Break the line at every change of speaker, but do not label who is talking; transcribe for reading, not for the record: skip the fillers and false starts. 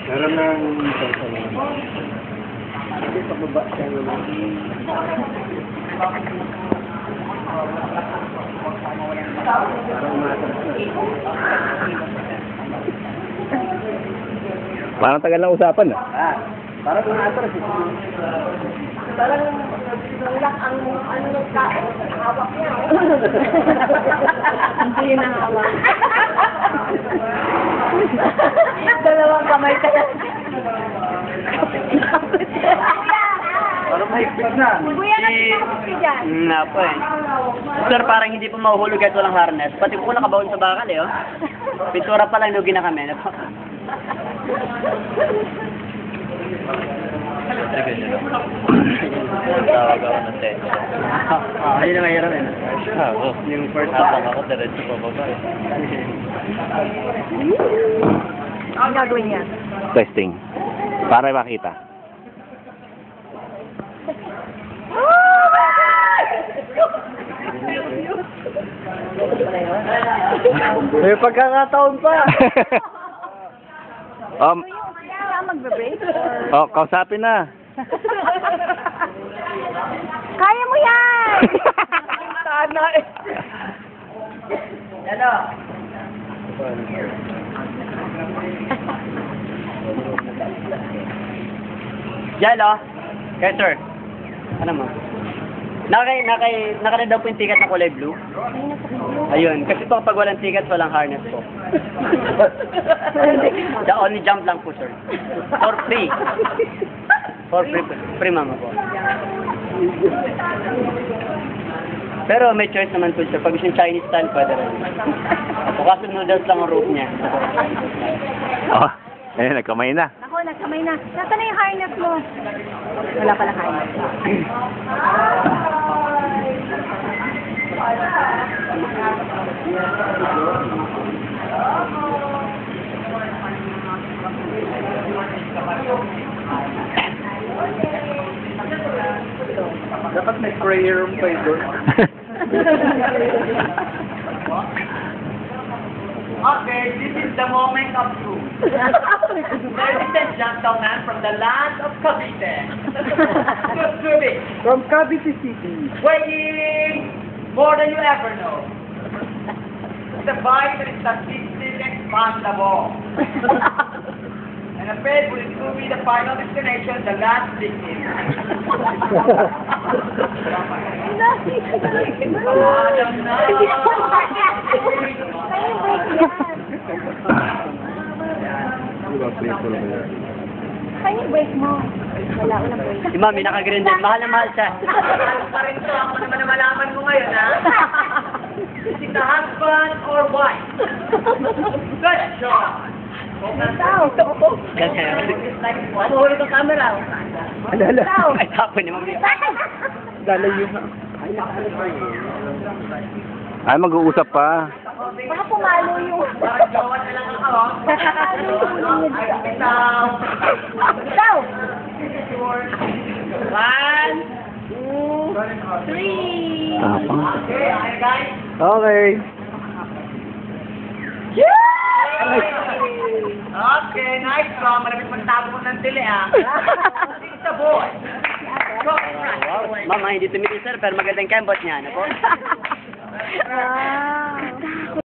Meron ng hindi pa baba siya naman.
Parang tagal na usapan ah.
Parang umatras eh.
Parang nulak ang ano hawak niya. Hindi na hawak. Dalawang kamay ka lang.
Parang mahigpit na.
Kuya, nakikapos ka dyan.
Nga po eh. Sir, parang hindi po mahuhulog kahit walang harness. Pati po nakabawon sa bakal eh, oh. Pintura pa lang, lugi na kami.
Tawag ako ng tension.
Hindi na mahirap eh.
Ako. Yung first time ako, diretso pa baba.
Ang gagawin niya?
Testing. Para makita.
May pagkakataon pa.
Kaya magbe-break?
Oh, kausapin na.
Kaya mo yan!
Sana eh.
Hello. Jello? Kaya sir. Ano mo? Naka daw po yung ticket na kulay blue. Ayun. Kasi po kapag walang ticket, walang harness po. The only jump lang po, sir. For free. For free po. Free mama po. Pero may choice naman po, sir. Pag gusto yung Chinese style, pwede rin. Kaso noodles lang ang rope niya.
Oh, ayun, nagkamay na.
Ako, nagkamay na. Nasaan na yung harness mo? Wala pala harness.
Dapat may prayer room pa doon.
Okay, this is the moment of truth. Ladies and gentlemen from the land of Cavite.
From Cavite City.
Weighing more than you ever know. The bike that is statistically expandable. And afraid will it will be the final destination, the last victim. Alam na.
Kaya yung break mo. Wala ko ng break.
Si Mami, nakagreen din. Mahal na mahal siya. Pa rin to. Ako naman na malaman mo ngayon, ha? Is it the husband or wife? Good job. Mahuhulog ang camera.
Alala.
Ay, tapon ni Mami.
Lalayo na.
Ay, mag-uusap pa.
Baka pumalo yung...
Parang jowa na lang ako.
Pumalo yung ulo niya dito.
Bitaw.
Bitaw!
1, 2, 3.
Tapang.
Okay, okay, guys.
Okay.
Okay, nice one. Malapit magtago mo ng tili, ah. It's a boy. Mama, hindi tumili, sir, pero magandang kembot niya. Ano po?
Ah.